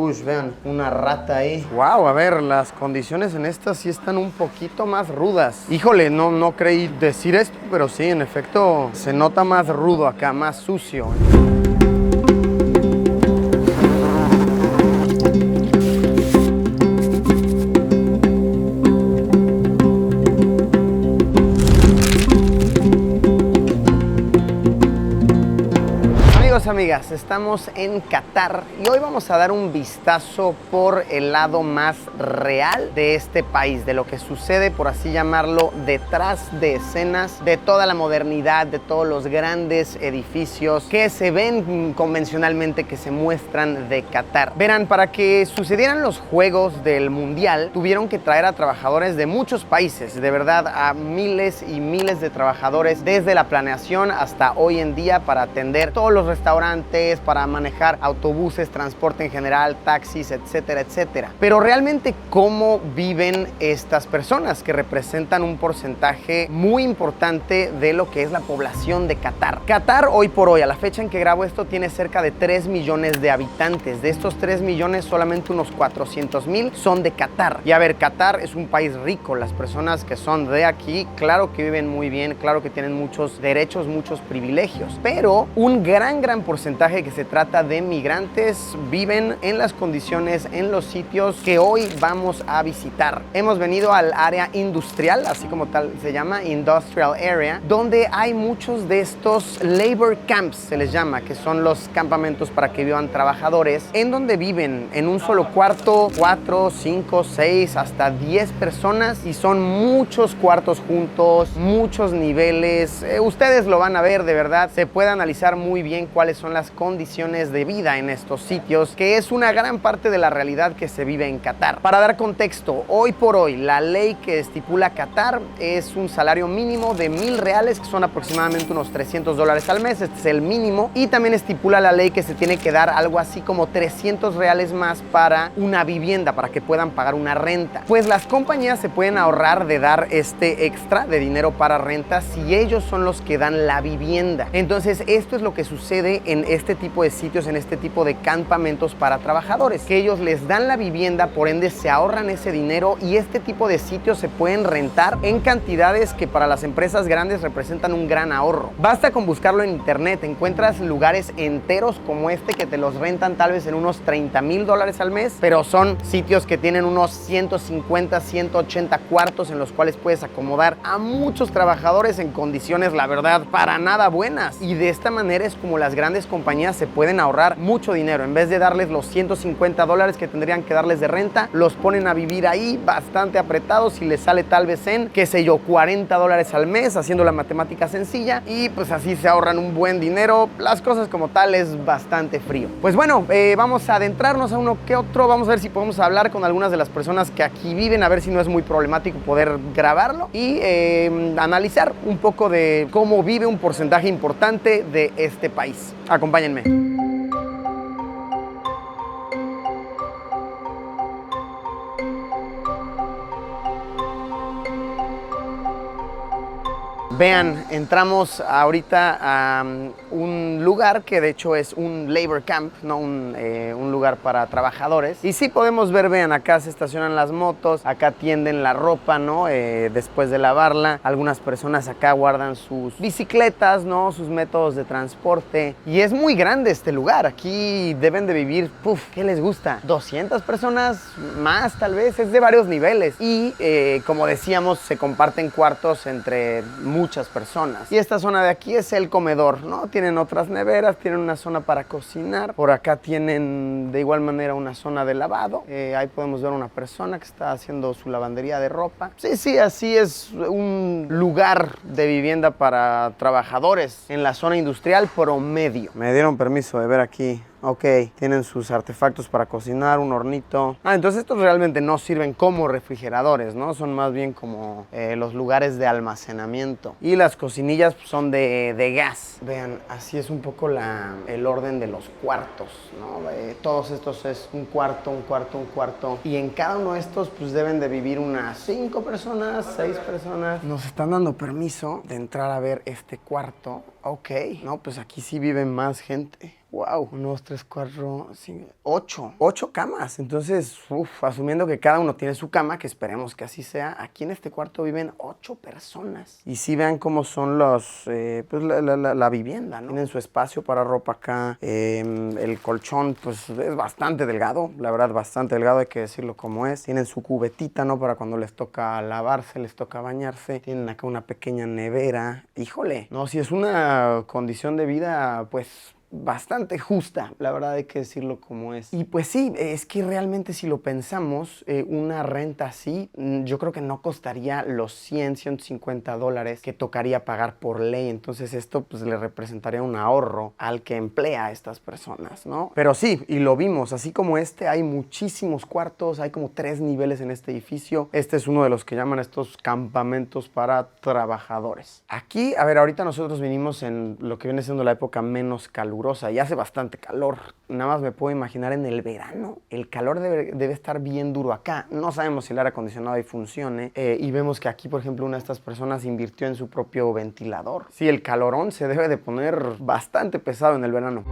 kush, vean, una rata ahí. Wow, a ver, las condiciones en estas sí están un poquito más rudas. Híjole, no creí decir esto, pero sí, en efecto, se nota más rudo acá, más sucio. Amigas, estamos en Qatar y hoy vamos a dar un vistazo por el lado más real de este país, de lo que sucede, por así llamarlo, detrás de escenas, de toda la modernidad, de todos los grandes edificios que se ven convencionalmente, que se muestran de Qatar. Verán, para que sucedieran los Juegos del Mundial, tuvieron que traer a trabajadores de muchos países, de verdad, a miles y miles de trabajadores, desde la planeación hasta hoy en día, para atender todos los restaurantes, para manejar autobuses, transporte en general, taxis, etcétera, etcétera. Pero realmente, ¿cómo viven estas personas que representan un porcentaje muy importante de lo que es la población de Qatar? Qatar, hoy por hoy, a la fecha en que grabo esto, tiene cerca de 3 millones de habitantes. De estos 3 millones, solamente unos 400,000 son de Qatar. Y a ver, Qatar es un país rico. Las personas que son de aquí, claro que viven muy bien, claro que tienen muchos derechos, muchos privilegios. Pero un gran porcentaje que se trata de migrantes viven en las condiciones, en los sitios que hoy vamos a visitar. Hemos venido al área industrial, así como tal se llama, Industrial Area, donde hay muchos de estos labor camps, se les llama, que son los campamentos para que vivan trabajadores, en donde viven en un solo cuarto 4, 5, 6, hasta 10 personas, y son muchos cuartos juntos, muchos niveles. Ustedes lo van a ver, de verdad, se puede analizar muy bien cuáles son las condiciones de vida en estos sitios, que es una gran parte de la realidad que se vive en Qatar. Para dar contexto, hoy por hoy la ley que estipula Qatar es un salario mínimo de 1,000 reales, que son aproximadamente unos $300 al mes. Este es el mínimo, y también estipula la ley que se tiene que dar algo así como 300 reales más para una vivienda, para que puedan pagar una renta. Pues las compañías se pueden ahorrar de dar este extra de dinero para renta si ellos son los que dan la vivienda. Entonces, esto es lo que sucede en este tipo de sitios, en este tipo de campamentos para trabajadores, que ellos les dan la vivienda, por ende se ahorran ese dinero, y este tipo de sitios se pueden rentar en cantidades que para las empresas grandes representan un gran ahorro. Basta con buscarlo en internet, encuentras lugares enteros como este que te los rentan tal vez en unos $30,000 al mes, pero son sitios que tienen unos 150, 180 cuartos en los cuales puedes acomodar a muchos trabajadores en condiciones, la verdad, para nada buenas. Y de esta manera es como las grandes compañías se pueden ahorrar mucho dinero. En vez de darles los $150 que tendrían que darles de renta, los ponen a vivir ahí bastante apretados, y les sale tal vez en, qué sé yo, $40 al mes, haciendo la matemática sencilla, y pues así se ahorran un buen dinero. Las cosas como tal es bastante frío. Pues bueno, vamos a adentrarnos a uno que otro. Vamos a ver si podemos hablar con algunas de las personas que aquí viven, a ver si no es muy problemático poder grabarlo, y analizar un poco de cómo vive un porcentaje importante de este país. Acompáñenme. Vean, entramos ahorita a un lugar que de hecho es un labor camp, no un lugar para trabajadores. Y sí podemos ver, vean, acá se estacionan las motos, acá tienden la ropa, ¿no? Después de lavarla. Algunas personas acá guardan sus bicicletas, ¿no? Sus métodos de transporte. Y es muy grande este lugar. Aquí deben de vivir, ¿qué les gusta? 200 personas más, tal vez. Es de varios niveles. Y como decíamos, se comparten cuartos entre muchas personas. Y esta zona de aquí es el comedor, ¿no? Tienen otras neveras, tienen una zona para cocinar. Por acá tienen de igual manera una zona de lavado. Ahí podemos ver una persona que está haciendo su lavandería de ropa. Sí, así es un lugar de vivienda para trabajadores en la zona industrial promedio. Me dieron permiso de ver aquí. Ok, tienen sus artefactos para cocinar, un hornito. Entonces estos realmente no sirven como refrigeradores, ¿no? Son más bien como los lugares de almacenamiento. Y las cocinillas son de gas. Vean, así es un poco el orden de los cuartos, ¿no? Todos estos es un cuarto, un cuarto, un cuarto. Y en cada uno de estos pues deben de vivir unas 5 personas, 6 personas. Nos están dando permiso de entrar a ver este cuarto. Ok, no, pues aquí sí vive más gente. Wow, 1, 2, 3, 4, 5, 8. 8 camas. Entonces, asumiendo que cada uno tiene su cama, que esperemos que así sea, aquí en este cuarto viven 8 personas. Y sí vean cómo son los, pues la vivienda, ¿no? Tienen su espacio para ropa acá. El colchón, pues es bastante delgado, la verdad, bastante delgado, hay que decirlo como es. Tienen su cubetita, ¿no? Para cuando les toca lavarse, les toca bañarse. Tienen acá una pequeña nevera. Híjole, no, si es una condición de vida, pues bastante justa, la verdad hay que decirlo como es. Y pues sí, es que realmente si lo pensamos, una renta así, yo creo que no costaría los 100, 150 dólares que tocaría pagar por ley. Entonces esto pues le representaría un ahorro al que emplea a estas personas, ¿no? Pero sí, y lo vimos, así como este, hay muchísimos cuartos, hay como 3 niveles en este edificio. Este es uno de los que llaman estos campamentos para trabajadores. Aquí, a ver, ahorita nosotros vinimos en lo que viene siendo la época menos calurosa y hace bastante calor. Nada más me puedo imaginar en el verano. El calor debe estar bien duro acá. No sabemos si el aire acondicionado ahí funcione. Y vemos que aquí, por ejemplo, una de estas personas invirtió en su propio ventilador. Sí, el calorón se debe de poner bastante pesado en el verano.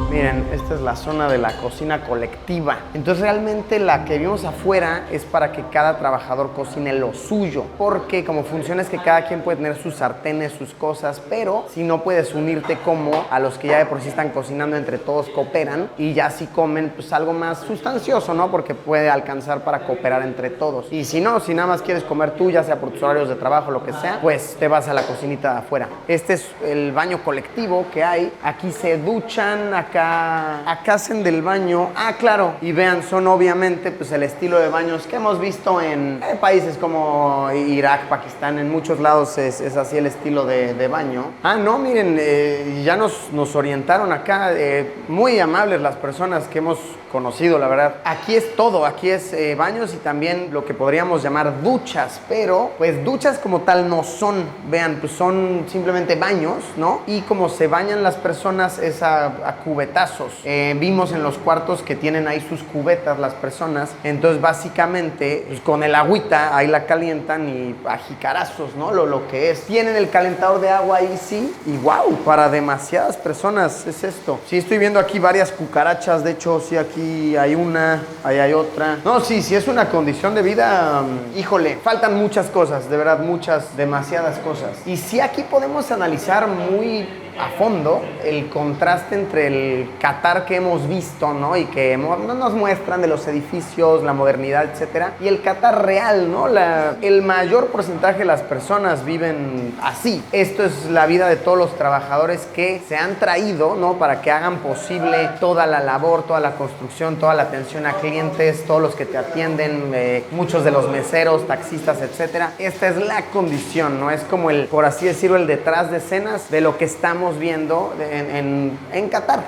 Miren, esta es la zona de la cocina colectiva. Entonces realmente la que vimos afuera es para que cada trabajador cocine lo suyo. Porque como funciona es que cada quien puede tener sus sartenes, sus cosas, pero si no puedes unirte como a los que ya de por sí están cocinando, entre todos cooperan y ya si comen pues algo más sustancioso, ¿no? Porque puede alcanzar para cooperar entre todos. Y si no, si nada más quieres comer tú, ya sea por tus horarios de trabajo, lo que sea, pues te vas a la cocinita de afuera. Este es el baño colectivo que hay. Aquí se duchan, acá hacen del baño. Ah, claro. Y vean, son obviamente pues el estilo de baños que hemos visto en países como Irak, Pakistán, en muchos lados es así el estilo de baño. Ah, no, miren, ya nos orientaron acá, muy amables las personas que hemos conocido, la verdad. Aquí es todo, aquí es baños y también lo que podríamos llamar duchas, pero pues duchas como tal no son, vean, pues son simplemente baños, ¿no? Y como se bañan las personas es a cubetazos. Vimos en los cuartos que tienen ahí sus cubetas las personas, entonces básicamente pues, con el agüita ahí la calientan y a jicarazos, ¿no? Lo que es. Tienen el calentador de agua ahí, sí, y wow, para demasiadas personas es esto. Sí, estoy viendo aquí varias cucarachas, de hecho, sí, aquí hay una, ahí hay otra. No, sí es una condición de vida, híjole, faltan muchas cosas, de verdad, muchas, demasiadas cosas. Y sí aquí podemos analizar muy a fondo el contraste entre el Qatar que hemos visto, ¿no? Y que nos muestran de los edificios, la modernidad, etcétera, y el Qatar real, ¿no? El mayor porcentaje de las personas viven así. Esto es la vida de todos los trabajadores que se han traído, ¿no? Para que hagan posible toda la labor, toda la construcción, toda la atención a clientes, todos los que te atienden, muchos de los meseros, taxistas, etcétera. Esta es la condición, ¿no? Es como el, por así decirlo, el detrás de escenas de lo que estamos viendo en Qatar.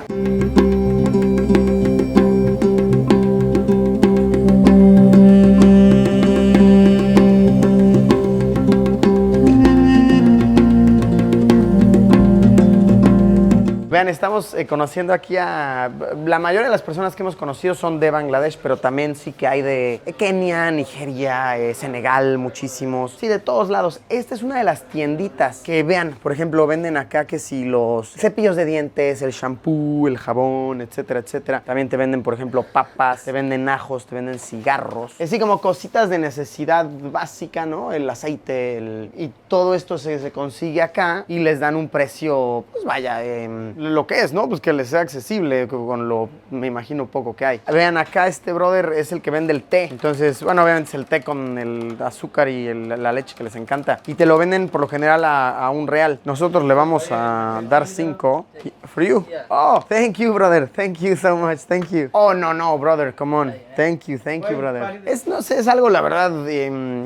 Vean, estamos conociendo aquí a... La mayoría de las personas que hemos conocido son de Bangladesh, pero también sí que hay de Kenia, Nigeria, Senegal, muchísimos. Sí, de todos lados. Esta es una de las tienditas que, vean, por ejemplo, venden acá que si los cepillos de dientes, el shampoo, el jabón, etcétera, etcétera. También te venden, por ejemplo, papas, te venden ajos, te venden cigarros. Así como cositas de necesidad básica, ¿no? El aceite, y todo esto se consigue acá y les dan un precio, pues vaya, lo que es, ¿no? Pues que les sea accesible con lo, me imagino, poco que hay. Vean, acá este brother es el que vende el té. Entonces, bueno, obviamente es el té con el azúcar y la leche que les encanta. Y te lo venden por lo general a $1. Nosotros le vamos a dar 5. For you? Oh, thank you, brother. Thank you so much. Thank you. Oh, no, brother. Come on. Thank you, brother. No sé, es algo, la verdad,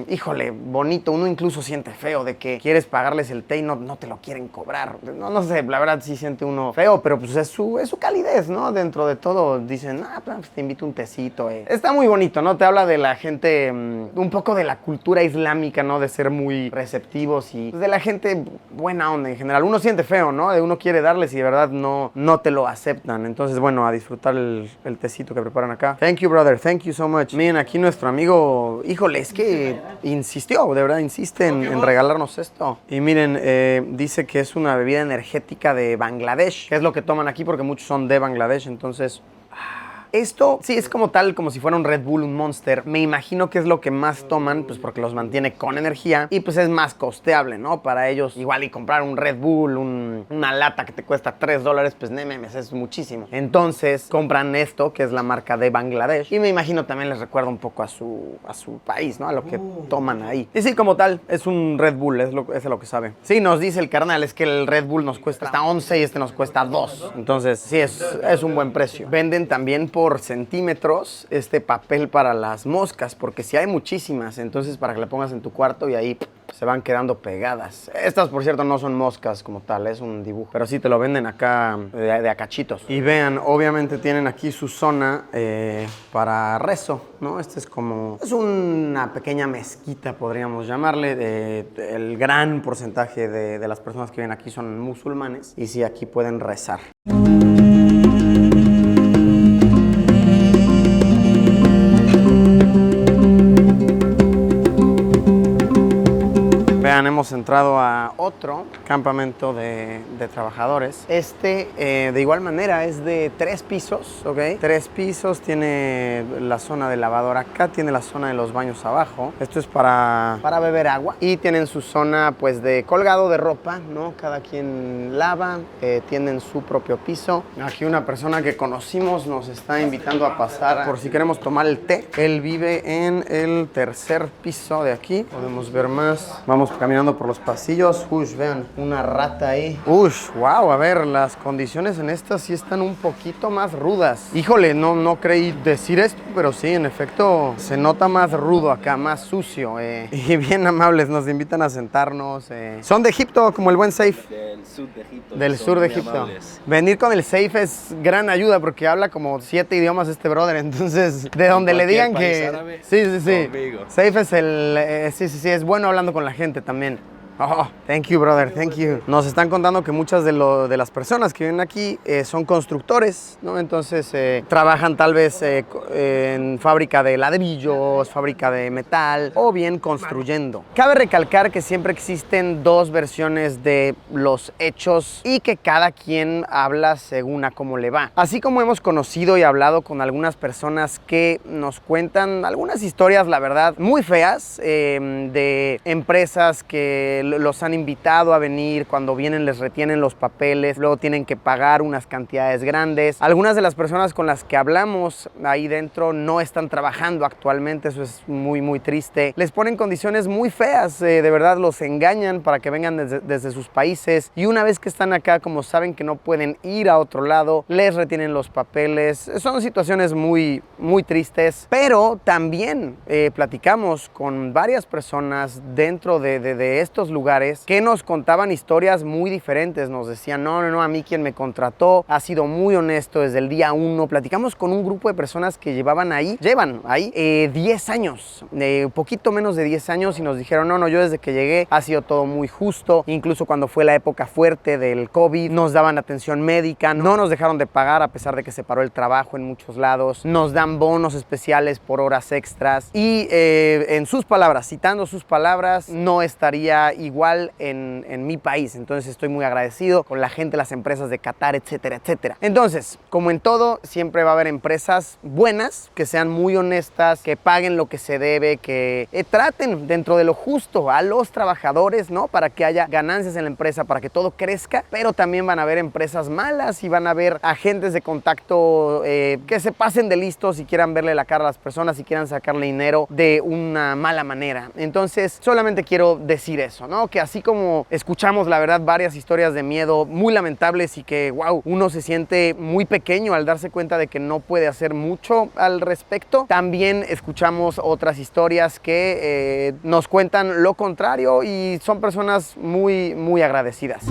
híjole, bonito. Uno incluso siente feo de que quieres pagarles el té y no te lo quieren cobrar. No sé, la verdad sí siente uno feo, pero pues es su calidez, ¿no? Dentro de todo dicen, pues te invito un tecito. Está muy bonito, ¿no? Te habla de la gente, un poco de la cultura islámica, ¿no? De ser muy receptivos y pues, de la gente buena onda en general. Uno siente feo, ¿no? Uno quiere darles y de verdad no te lo aceptan. Entonces, bueno, a disfrutar el tecito que preparan acá. Thank you, brother. Thank you so much. Miren, aquí nuestro amigo, híjole, es que insistió, de verdad, insiste en regalarnos esto. Y miren, dice que es una bebida energética de Bangladesh, que es lo que toman aquí porque muchos son de Bangladesh, entonces... Esto sí es como tal, como si fuera un Red Bull, un Monster. Me imagino que es lo que más toman, pues porque los mantiene con energía y pues es más costeable, ¿no? Para ellos igual y comprar un Red Bull, una lata que te cuesta $3, pues memes, es muchísimo. Entonces compran esto, que es la marca de Bangladesh. Y me imagino también les recuerda un poco a su país, ¿no? A lo que toman ahí. Y sí, como tal, es un Red Bull, es lo que sabe. Sí, nos dice el carnal, es que el Red Bull nos cuesta hasta 11 y este nos cuesta 2. Entonces sí, es un buen precio. Venden también por centímetros este papel para las moscas, porque si hay muchísimas, entonces para que le pongas en tu cuarto y ahí se van quedando pegadas. Estas, por cierto, no son moscas como tal, es un dibujo, pero sí te lo venden acá de a cachitos. Y vean, obviamente tienen aquí su zona para rezo, ¿no? Este es una pequeña mezquita, podríamos llamarle. El gran porcentaje de las personas que viven aquí son musulmanes y sí, aquí pueden rezar. Hemos entrado a otro campamento de trabajadores. De igual manera es de 3 pisos, ¿ok? 3 pisos, tiene la zona de lavadora acá, tiene la zona de los baños abajo. Esto es para beber agua y tienen su zona pues de colgado de ropa, ¿no? Cada quien lava, tienen su propio piso. Aquí una persona que conocimos nos está invitando a pasar por si queremos tomar el té. Él vive en el 3er piso de aquí. Podemos ver más. Vamos caminando por los pasillos. Vean, una rata ahí. Wow, a ver, las condiciones en estas sí están un poquito más rudas. Híjole, no creí decir esto, pero sí, en efecto, se nota más rudo acá, más sucio. Y bien amables, nos invitan a sentarnos. Son de Egipto, como el buen Safe. Del sur de Egipto. Del sur de Egipto. Venir con el Safe es gran ayuda porque habla como 7 idiomas este brother, entonces de donde le digan que... Árabe, sí. conmigo. Safe es sí, es bueno hablando con la gente también. Oh, thank you, brother, thank you. Nos están contando que muchas de las personas que viven aquí son constructores, ¿no? Entonces trabajan tal vez en fábrica de ladrillos, fábrica de metal o bien construyendo. Cabe recalcar que siempre existen 2 versiones de los hechos y que cada quien habla según a cómo le va. Así como hemos conocido y hablado con algunas personas que nos cuentan algunas historias, la verdad, muy feas de empresas que los han invitado a venir, cuando vienen les retienen los papeles, luego tienen que pagar unas cantidades grandes. Algunas de las personas con las que hablamos ahí dentro no están trabajando actualmente, eso es muy triste. Les ponen condiciones muy feas, de verdad los engañan para que vengan desde sus países y una vez que están acá, como saben que no pueden ir a otro lado, les retienen los papeles. Son situaciones muy tristes, pero también platicamos con varias personas dentro de estos lugares que nos contaban historias muy diferentes. Nos decían, no, a mí quien me contrató ha sido muy honesto desde el día 1. Platicamos con un grupo de personas que llevan ahí 10 años, un poquito menos de 10 años y nos dijeron, no, yo desde que llegué ha sido todo muy justo. Incluso cuando fue la época fuerte del COVID, nos daban atención médica, no nos dejaron de pagar a pesar de que se paró el trabajo en muchos lados, nos dan bonos especiales por horas extras y en sus palabras, citando sus palabras, no estaría igual en mi país. Entonces estoy muy agradecido con la gente, las empresas de Qatar, etcétera. Entonces, como en todo, siempre va a haber empresas buenas, que sean muy honestas, que paguen lo que se debe, que traten dentro de lo justo a los trabajadores, ¿no? Para que haya ganancias en la empresa, para que todo crezca, pero también van a haber empresas malas y van a haber agentes de contacto que se pasen de listos y quieran verle la cara a las personas y quieran sacarle dinero de una mala manera. Entonces, solamente quiero decir eso, ¿no? Que así como escuchamos, la verdad, varias historias de miedo muy lamentables y que, wow, uno se siente muy pequeño al darse cuenta de que no puede hacer mucho al respecto, también escuchamos otras historias que nos cuentan lo contrario y son personas muy agradecidas.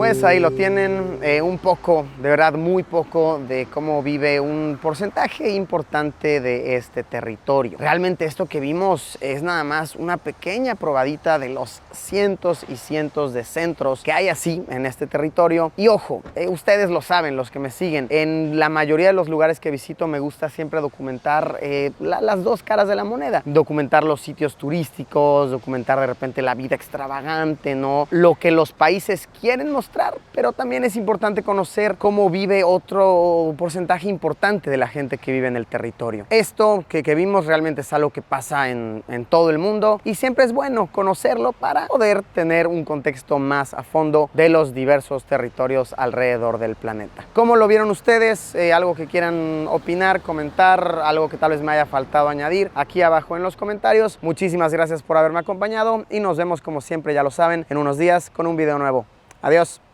Pues ahí lo tienen, un poco, de verdad muy poco, de cómo vive un porcentaje importante de este territorio. Realmente esto que vimos es nada más una pequeña probadita de los cientos y cientos de centros que hay así en este territorio. Y ojo, ustedes lo saben, los que me siguen, en la mayoría de los lugares que visito me gusta siempre documentar las dos caras de la moneda. Documentar los sitios turísticos, documentar de repente la vida extravagante, ¿no? Lo que los países quieren mostrar, pero también es importante conocer cómo vive otro porcentaje importante de la gente que vive en el territorio. Esto que vimos realmente es algo que pasa en todo el mundo y siempre es bueno conocerlo para poder tener un contexto más a fondo de los diversos territorios alrededor del planeta. ¿Cómo lo vieron ustedes? Algo que quieran opinar, comentar, algo que tal vez me haya faltado añadir aquí abajo en los comentarios. Muchísimas gracias por haberme acompañado y nos vemos como siempre, ya lo saben, en unos días con un video nuevo. Adiós.